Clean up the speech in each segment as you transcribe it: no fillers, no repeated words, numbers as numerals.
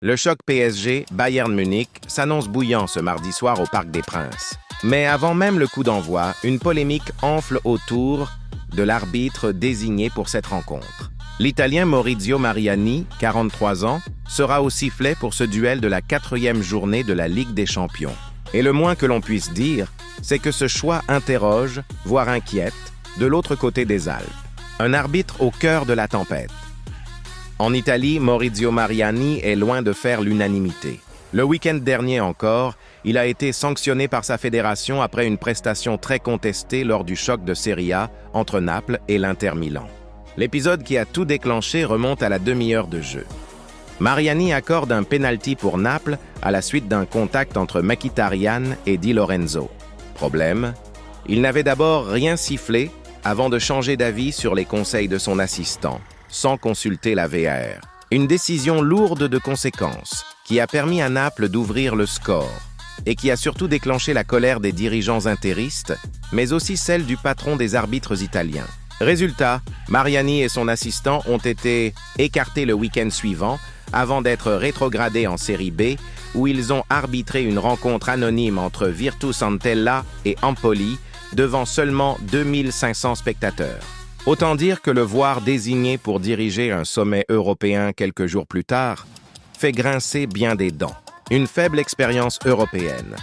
Le choc PSG-Bayern Munich s'annonce bouillant ce mardi soir au Parc des Princes. Mais avant même le coup d'envoi, une polémique enfle autour de l'arbitre désigné pour cette rencontre. L'Italien Maurizio Mariani, 43 ans, sera au sifflet pour ce duel de la 4e journée de la Ligue des Champions. Et le moins que l'on puisse dire, c'est que ce choix interroge, voire inquiète, de l'autre côté des Alpes. Un arbitre au cœur de la tempête. En Italie, Maurizio Mariani est loin de faire l'unanimité. Le week-end dernier encore, il a été sanctionné par sa fédération après une prestation très contestée lors du choc de Serie A entre Naples et l'Inter Milan. L'épisode qui a tout déclenché remonte à la demi-heure de jeu. Mariani accorde un penalty pour Naples à la suite d'un contact entre Mkhitaryan et Di Lorenzo. Problème, il n'avait d'abord rien sifflé avant de changer d'avis sur les conseils de son assistant, sans consulter la VAR. Une décision lourde de conséquences, qui a permis à Naples d'ouvrir le score, et qui a surtout déclenché la colère des dirigeants interistes, mais aussi celle du patron des arbitres italiens. Résultat, Mariani et son assistant ont été écartés le week-end suivant, avant d'être rétrogradés en Série B, où ils ont arbitré une rencontre anonyme entre Virtus Entella et Empoli, devant seulement 2500 spectateurs. Autant dire que le voir désigné pour diriger un sommet européen quelques jours plus tard fait grincer bien des dents. Une faible expérience européenne.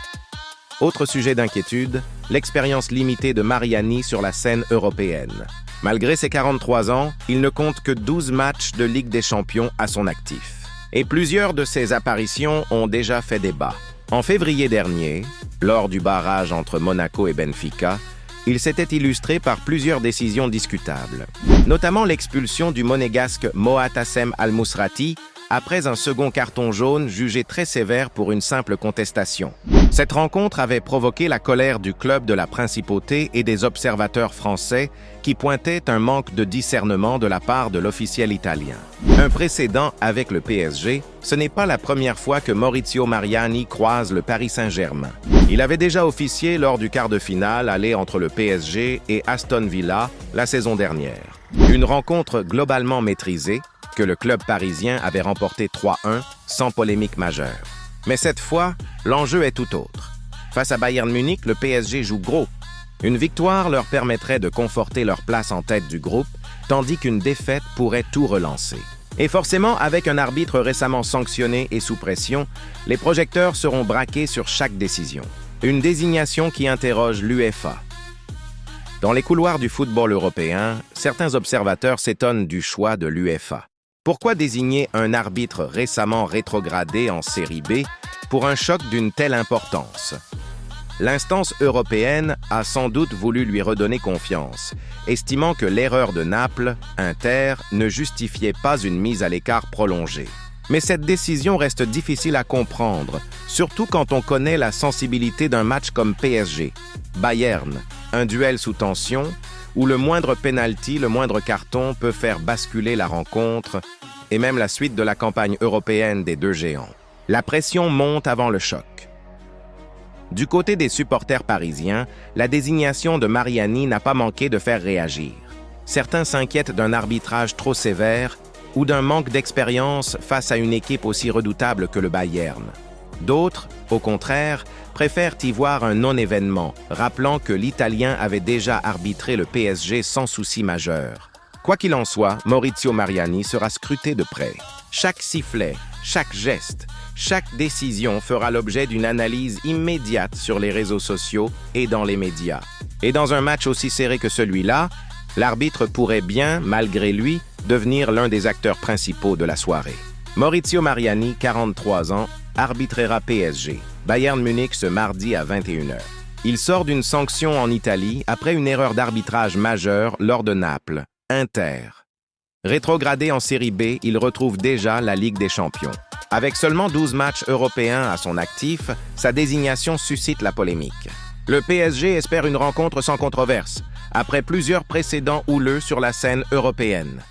Autre sujet d'inquiétude, l'expérience limitée de Mariani sur la scène européenne. Malgré ses 43 ans, il ne compte que 12 matchs de Ligue des Champions à son actif. Et plusieurs de ses apparitions ont déjà fait débat. En février dernier, lors du barrage entre Monaco et Benfica, il s'était illustré par plusieurs décisions discutables, notamment l'expulsion du monégasque Moatassem Al-Mousrati après un second carton jaune jugé très sévère pour une simple contestation. Cette rencontre avait provoqué la colère du club de la Principauté et des observateurs français qui pointaient un manque de discernement de la part de l'officiel italien. Un précédent avec le PSG, ce n'est pas la première fois que Maurizio Mariani croise le Paris Saint-Germain. Il avait déjà officié lors du quart de finale aller entre le PSG et Aston Villa la saison dernière. Une rencontre globalement maîtrisée, que le club parisien avait remporté 3-1 sans polémique majeure. Mais cette fois, l'enjeu est tout autre. Face à Bayern Munich, le PSG joue gros. Une victoire leur permettrait de conforter leur place en tête du groupe, tandis qu'une défaite pourrait tout relancer. Et forcément, avec un arbitre récemment sanctionné et sous pression, les projecteurs seront braqués sur chaque décision. Une désignation qui interroge l'UEFA. Dans les couloirs du football européen, certains observateurs s'étonnent du choix de l'UEFA. Pourquoi désigner un arbitre récemment rétrogradé en Série B pour un choc d'une telle importance? L'instance européenne a sans doute voulu lui redonner confiance, estimant que l'erreur de Naples, Inter, ne justifiait pas une mise à l'écart prolongée. Mais cette décision reste difficile à comprendre, surtout quand on connaît la sensibilité d'un match comme PSG, Bayern, un duel sous tension, où le moindre penalty, le moindre carton peut faire basculer la rencontre et même la suite de la campagne européenne des deux géants. La pression monte avant le choc. Du côté des supporters parisiens, la désignation de Mariani n'a pas manqué de faire réagir. Certains s'inquiètent d'un arbitrage trop sévère ou d'un manque d'expérience face à une équipe aussi redoutable que le Bayern. D'autres, au contraire, préfèrent y voir un non-événement, rappelant que l'Italien avait déjà arbitré le PSG sans souci majeur. Quoi qu'il en soit, Maurizio Mariani sera scruté de près. Chaque sifflet, chaque geste, chaque décision fera l'objet d'une analyse immédiate sur les réseaux sociaux et dans les médias. Et dans un match aussi serré que celui-là, l'arbitre pourrait bien, malgré lui, devenir l'un des acteurs principaux de la soirée. Maurizio Mariani, 43 ans, arbitrera PSG, Bayern Munich ce mardi à 21h. Il sort d'une sanction en Italie après une erreur d'arbitrage majeure lors de Naples, Inter. Rétrogradé en Série B, il retrouve déjà la Ligue des Champions. Avec seulement 12 matchs européens à son actif, sa désignation suscite la polémique. Le PSG espère une rencontre sans controverse, après plusieurs précédents houleux sur la scène européenne.